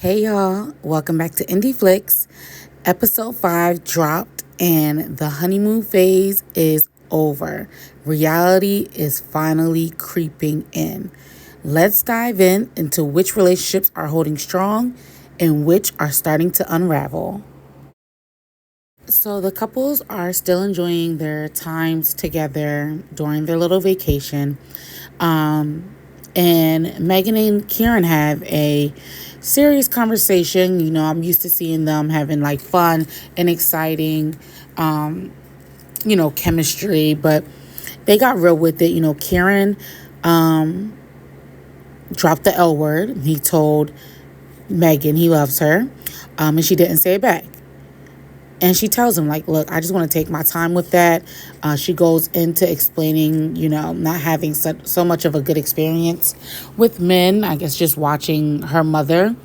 Hey y'all, welcome back to InDFlix. Episode 5 dropped and the honeymoon phase is over. Reality is finally creeping in. Let's dive into which relationships are holding strong and which are starting to unravel. So the couples are still enjoying their times together during their little vacation. And Megan and Kieran have a serious conversation. I'm used to seeing them having like fun and exciting, chemistry, but they got real with it. Kieran dropped the L word. He told Megan he loves her, and she didn't say it back. And she tells him, like, look, I just want to take my time with that. She goes into explaining, not having so much of a good experience with men. I guess just watching her mother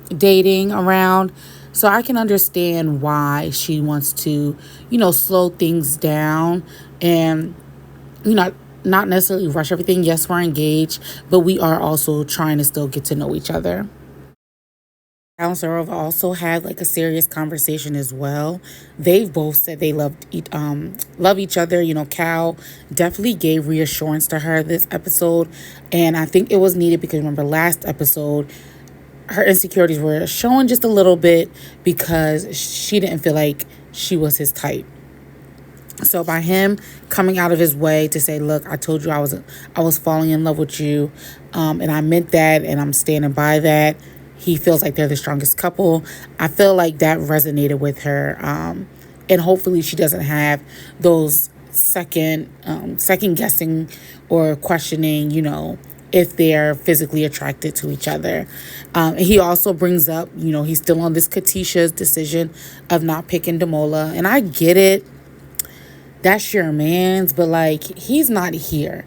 dating around. So I can understand why she wants to, slow things down and, not necessarily rush everything. Yes, we're engaged, but we are also trying to still get to know each other. Counselor have also had like a serious conversation as well. They've both said they love each other. Cal definitely gave reassurance to her this episode, and I think it was needed because remember last episode her insecurities were showing just a little bit because she didn't feel like she was his type. So by him coming out of his way to say, look, I told you I was falling in love with you, and I meant that, and I'm standing by that. He feels like they're the strongest couple. I feel like that resonated with her, and hopefully she doesn't have those second guessing or questioning, if they're physically attracted to each other. He also brings up, he's still on this Katisha's decision of not picking Damola, and I get it. That's your man's, but like he's not here,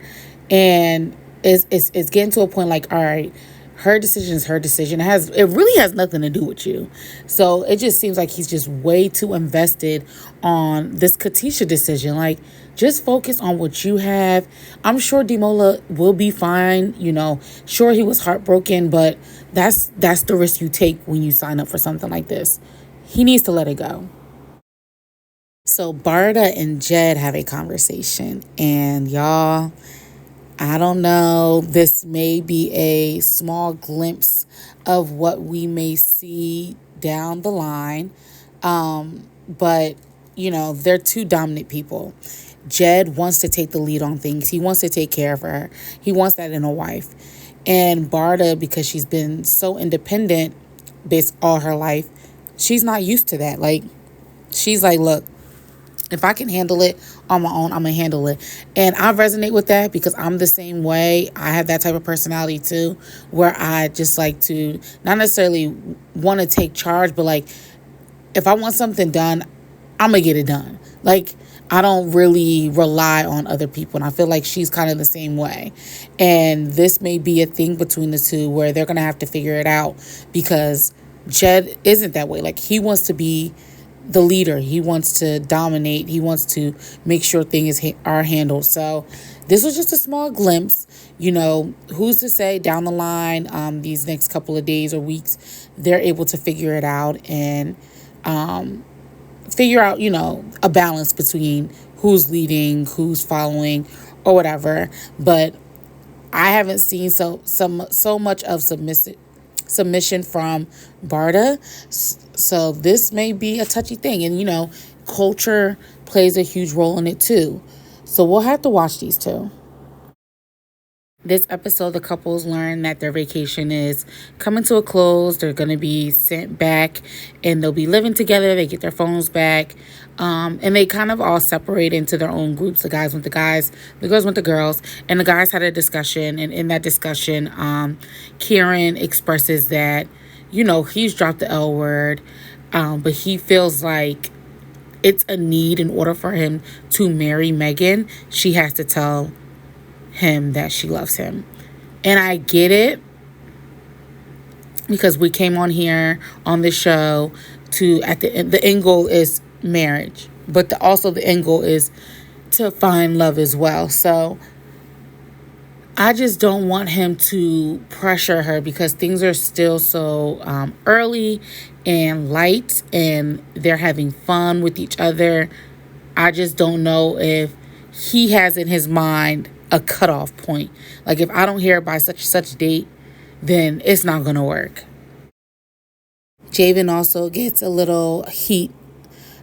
and it's getting to a point like, all right, her decision is her decision. It really has nothing to do with you. So it just seems like he's just way too invested on this Katisha decision. Like, just focus on what you have. I'm sure Demola will be fine. Sure he was heartbroken, but that's the risk you take when you sign up for something like this. He needs to let it go. So Barda and Jed have a conversation, and y'all, I don't know, this may be a small glimpse of what we may see down the line. But they're two dominant people. Jed wants to take the lead on things. He wants to take care of her. He wants that in a wife. And Barda, because she's been so independent based all her life, she's not used to that. Like, she's like, look, if I can handle it on my own, I'm going to handle it. And I resonate with that because I'm the same way. I have that type of personality too, where I just like to not necessarily want to take charge, but like if I want something done, I'm going to get it done. Like, I don't really rely on other people. And I feel like she's kind of the same way. And this may be a thing between the two where they're going to have to figure it out because Jed isn't that way. Like, he wants to be the leader. He wants to dominate. He wants to make sure things are handled. So this was just a small glimpse. Who's to say down the line, these next couple of days or weeks, they're able to figure it out and figure out, a balance between who's leading, who's following, or whatever. But I haven't seen so much of submission from Barda. So this may be a touchy thing. And, culture plays a huge role in it too. So we'll have to watch these two. This episode, the couples learn that their vacation is coming to a close. They're going to be sent back and they'll be living together. They get their phones back. And they kind of all separate into their own groups. The guys went to guys, the girls went to girls. And the guys had a discussion. And in that discussion, Kieran expresses that, he's dropped the L word. But he feels like it's a need in order for him to marry Megan. She has to tell him that she loves him. And I get it because we came on here on the show to at the end goal is marriage, but also the end goal is to find love as well. So I just don't want him to pressure her because things are still so early and light and they're having fun with each other. I just don't know if he has in his mind a cutoff point. Like if I don't hear it by such date, then it's not going to work. Javen also gets a little heat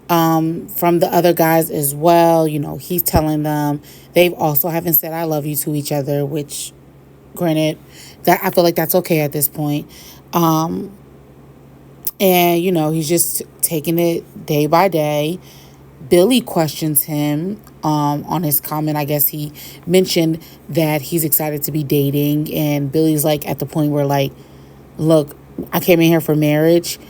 from the other guys as well. You know, he's telling them they've also haven't said I love you to each other, which granted, that I feel like that's okay at this point. And you know, he's just taking it day by day. Billy questions him on his comment. I guess he mentioned that he's excited to be dating, and Billy's like at the point where like, look, I came in here for marriage.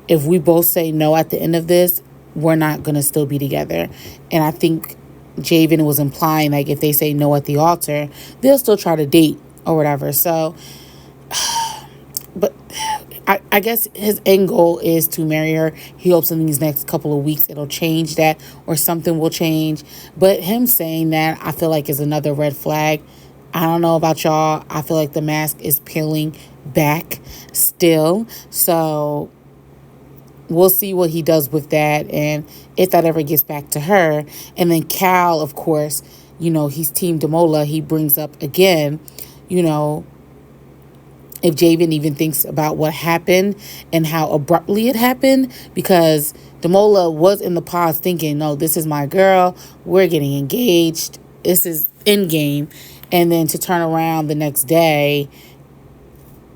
If we both say no at the end of this, we're not gonna still be together. And I think Javen was implying like if they say no at the altar, they'll still try to date or whatever. So, but I guess his end goal is to marry her. He hopes in these next couple of weeks it'll change that or something will change. But him saying that, I feel like is another red flag. I don't know about y'all. I feel like the mask is peeling back still. So we'll see what he does with that and if that ever gets back to her. And then Cal, of course, you know, he's Team Demola. He brings up again, you know, if Javen even thinks about what happened and how abruptly it happened, because Demola was in the pause thinking, no, this is my girl. We're getting engaged. This is in game. And then to turn around the next day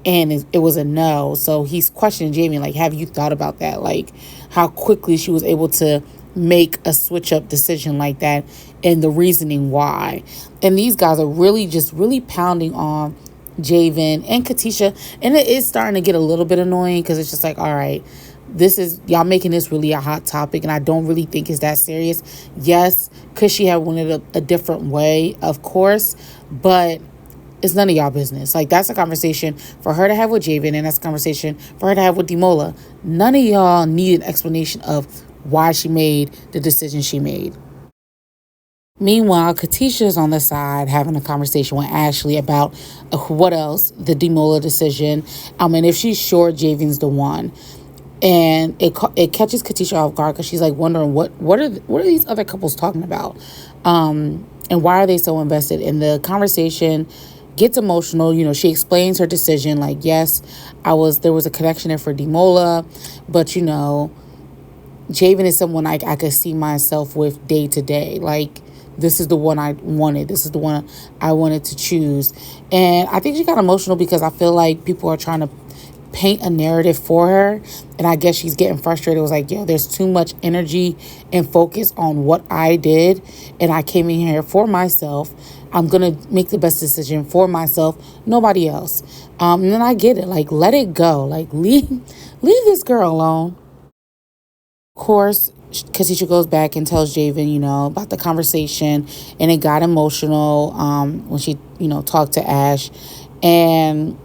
and it was a no. So he's questioning Jamie, like, have you thought about that? Like, how quickly she was able to make a switch up decision like that and the reasoning why. And these guys are really pounding on Javen and Katisha. And it is starting to get a little bit annoying because it's just like, all right, this is, y'all making this really a hot topic. And I don't really think it's that serious. Yes, could she have wanted a different way? Of course. But it's none of y'all business. Like, that's a conversation for her to have with Javen, and that's a conversation for her to have with Demola. None of y'all need an explanation of why she made the decision she made. Meanwhile, Katisha is on the side having a conversation with Ashley about what else, the Demola decision. And if she's sure Javen's the one. And it catches Katisha off guard because she's like wondering what are these other couples talking about, and why are they so invested in the conversation. Gets emotional. You know, she explains her decision like, yes, there was a connection there for Demola, but you know, Javen is someone I could see myself with day to day. Like, this is the one I wanted. This is the one I wanted to choose. And I think she got emotional because I feel like people are trying to paint a narrative for her. And I guess she's getting frustrated. It was like, yo, there's too much energy and focus on what I did. And I came in here for myself. I'm going to make the best decision for myself, nobody else. And then I get it. Like, let it go. Like, leave this girl alone. Of course, Katisha goes back and tells Javen, you know, about the conversation. And it got emotional when she, you know, talked to Ash. And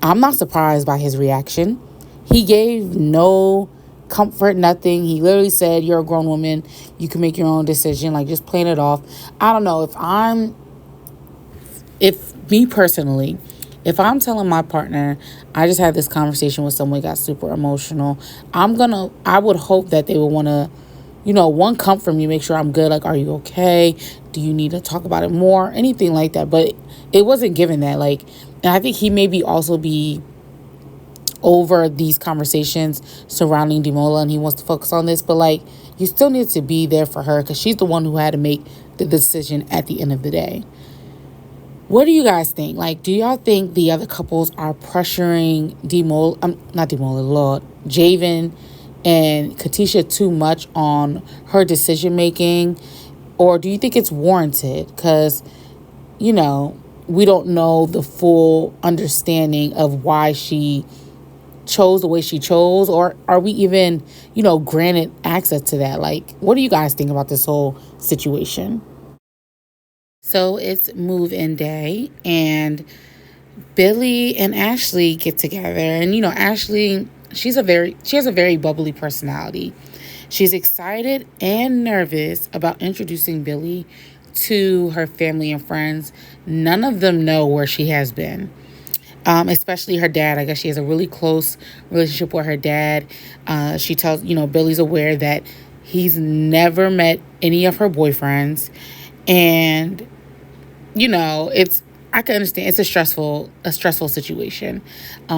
I'm not surprised by his reaction. He gave no comfort, nothing. He literally said, you're a grown woman. You can make your own decision. Like, just playing it off. I don't know. If me personally, if I'm telling my partner, I just had this conversation with someone, got super emotional, I would hope that they would want to, you know, one, comfort me, make sure I'm good. Like, are you okay? Do you need to talk about it more? Anything like that. But it wasn't given that. Like, and I think he maybe also be over these conversations surrounding Demola and he wants to focus on this. But, like, you still need to be there for her because she's the one who had to make the decision at the end of the day. What do you guys think? Like, do y'all think the other couples are pressuring Javen and Katisha too much on her decision making? Or do you think it's warranted? Because, you know, we don't know the full understanding of why she chose the way she chose. Or are we even, you know, granted access to that? Like, what do you guys think about this whole situation? So it's move-in day, and Billy and Ashley get together. And, you know, Ashley, she has a very bubbly personality. She's excited and nervous about introducing Billy to her family and friends. none of them know where she has been. Especially her dad. I guess she has a really close relationship with her dad. She tells, Billy's aware that he's never met any of her boyfriends. And it's I can understand it's a stressful situation,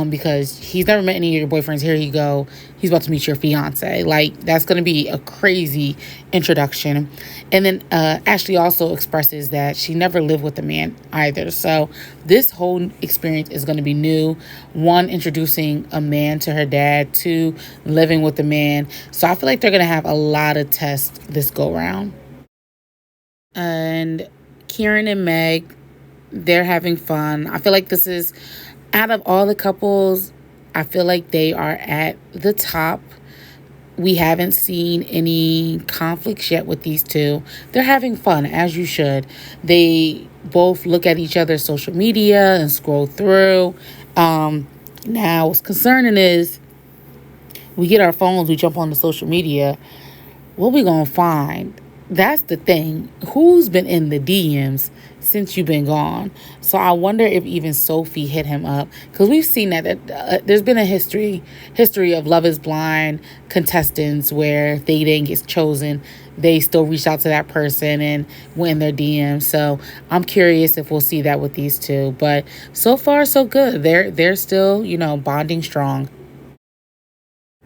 because he's never met any of your boyfriends. Here you go, he's about to meet your fiance. Like, that's going to be a crazy introduction. And then Ashley also expresses that she never lived with a man either. So this whole experience is going to be new. One, introducing a man to her dad. Two, living with a man. So I feel like they're going to have a lot of tests this go round. And Kieran and Meg, they're having fun. I feel like this is, out of all the couples, I feel like they are at the top. We haven't seen any conflicts yet with these two. They're having fun, as you should. They both look at each other's social media and scroll through. Now, what's concerning is we get our phones, we jump on the social media. What we gonna find? That's the thing. Who's been in the DMs since you've been gone? So I wonder if even Sophie hit him up, because we've seen that there's been a history of Love Is Blind contestants where they didn't get chosen, they still reached out to that person and went in their DMs. So I'm curious if we'll see that with these two. But so far so good. They're still bonding strong.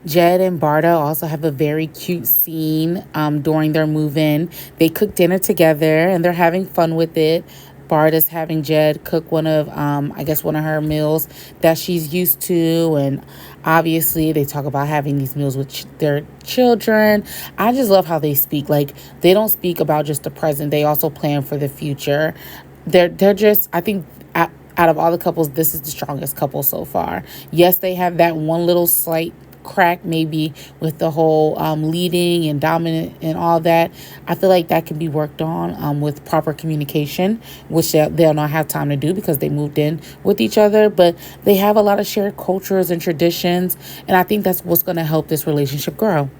Jed and Barda also have a very cute scene during their move-in. They cook dinner together and they're having fun with it. Barda's having Jed cook one of her meals that she's used to. And obviously they talk about having these meals with their children. I just love how they speak. Like, they don't speak about just the present. They also plan for the future. They're just, I think, out of all the couples, this is the strongest couple so far. Yes, they have that one little slight crack maybe with the whole leading and dominant and all that. I feel like that can be worked on with proper communication, which they'll not have time to do because they moved in with each other. But they have a lot of shared cultures and traditions, and I think that's what's going to help this relationship grow.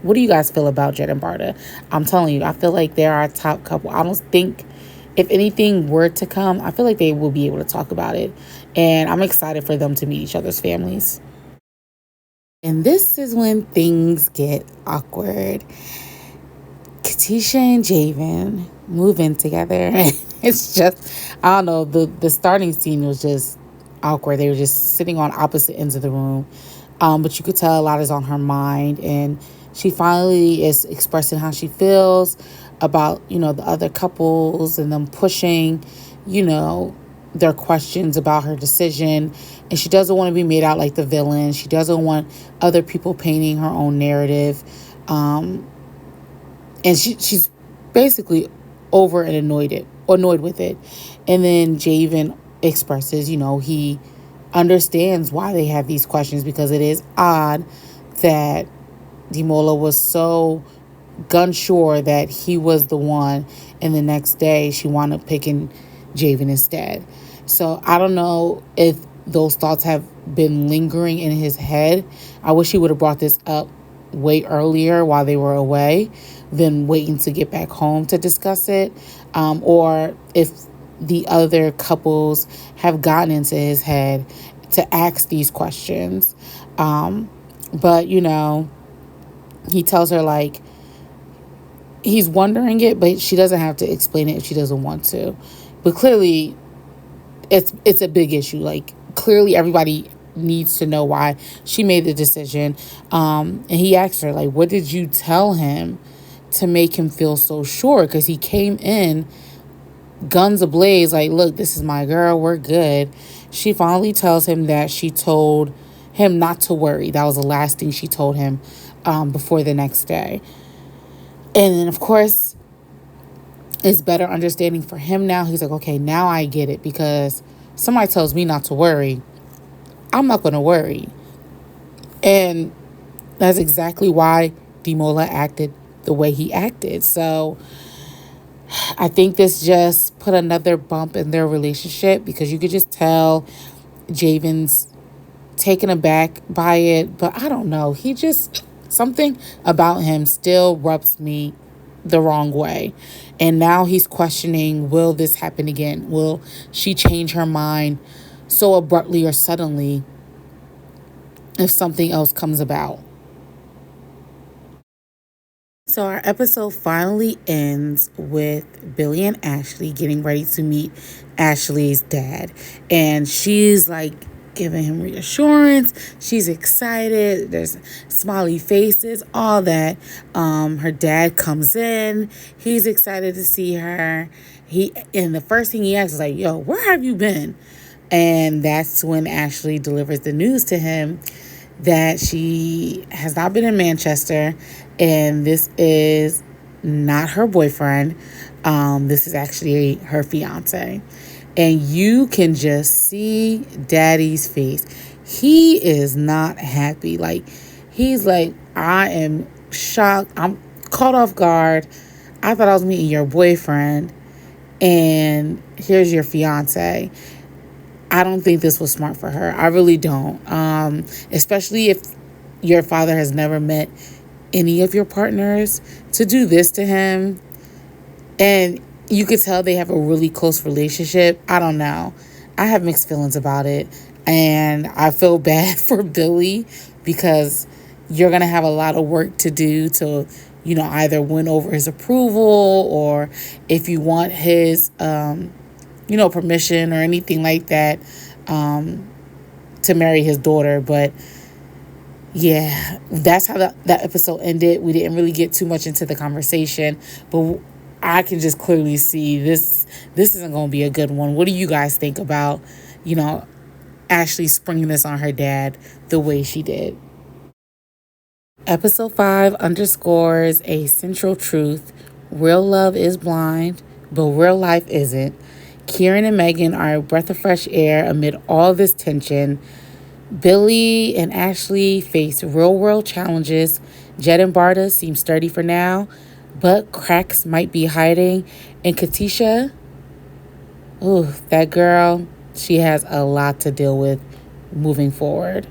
What do you guys feel about Jed and Barda? I'm telling you, I feel like they're our top couple. I don't think, if anything were to come, I feel like they will be able to talk about it, and I'm excited for them to meet each other's families. And this is when things get awkward. Katisha and Javin move in together. It's just, I don't know, the starting scene was just awkward. They were just sitting on opposite ends of the room. But you could tell a lot is on her mind. And she finally is expressing how she feels about, the other couples and them pushing, their questions about her decision. And she doesn't want to be made out like the villain. She doesn't want other people painting her own narrative. And she's basically over and annoyed with it. And then Javen expresses, he understands why they have these questions, because it is odd that Demola was so gun sure that he was the one, and the next day she wound up picking Javen instead. So I don't know if those thoughts have been lingering in his head. I wish he would have brought this up way earlier while they were away than waiting to get back home to discuss it. Or if the other couples have gotten into his head to ask these questions. But, he tells her, like, he's wondering it, but she doesn't have to explain it if she doesn't want to. But clearly, it's a big issue. Like, clearly everybody needs to know why she made the decision. And he asked her, like, what did you tell him to make him feel so sure? Because he came in guns ablaze, like, look, this is my girl, we're good. She finally tells him that she told him not to worry. That was the last thing she told him before the next day. And then, of course, it's better understanding for him now. He's like, okay, now I get it, because somebody tells me not to worry, I'm not going to worry. And that's exactly why Demola acted the way he acted. So I think this just put another bump in their relationship, because you could just tell Javen's taken aback by it. But I don't know. Something about him still rubs me the wrong way. And now he's questioning, will this happen again? Will she change her mind so abruptly or suddenly if something else comes about? So our episode finally ends with Billy and Ashley getting ready to meet Ashley's dad. And she's like giving him reassurance. She's excited. There's smiley faces, all that. Her dad comes in. He's excited to see her. And the first thing he asks is like, yo, where have you been? And that's when Ashley delivers the news to him that she has not been in Manchester and this is not her boyfriend. This is actually her fiance. And you can just see Daddy's face. He is not happy. Like, he's like, I am shocked. I'm caught off guard. I thought I was meeting your boyfriend, and here's your fiance. I don't think this was smart for her. I really don't. Especially if your father has never met any of your partners, to do this to him. And you could tell they have a really close relationship. I don't know. I have mixed feelings about it. And I feel bad for Billy because you're going to have a lot of work to do to, either win over his approval, or if you want his, permission or anything like that, to marry his daughter. But yeah, that's how that episode ended. We didn't really get too much into the conversation, but I can just clearly see this isn't going to be a good one. What do you guys think about, Ashley springing this on her dad the way she did? Episode 5 underscores a central truth. Real love is blind, but real life isn't. Kieran and Megan are a breath of fresh air amid all this tension. Billy and Ashley face real-world challenges. Jed and Barta seem sturdy for now, but cracks might be hiding. And Katisha, that girl, she has a lot to deal with moving forward.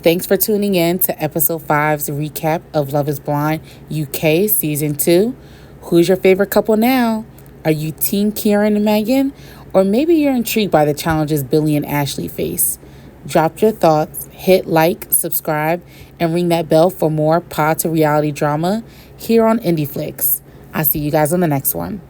Thanks for tuning in to episode 5's recap of Love is Blind UK Season 2. Who's your favorite couple now? Are you Team Kieran and Megan? Or maybe you're intrigued by the challenges Billy and Ashley face? Drop your thoughts, hit like, subscribe, and ring that bell for more pod to reality drama here on InDFlix. I'll see you guys on the next one.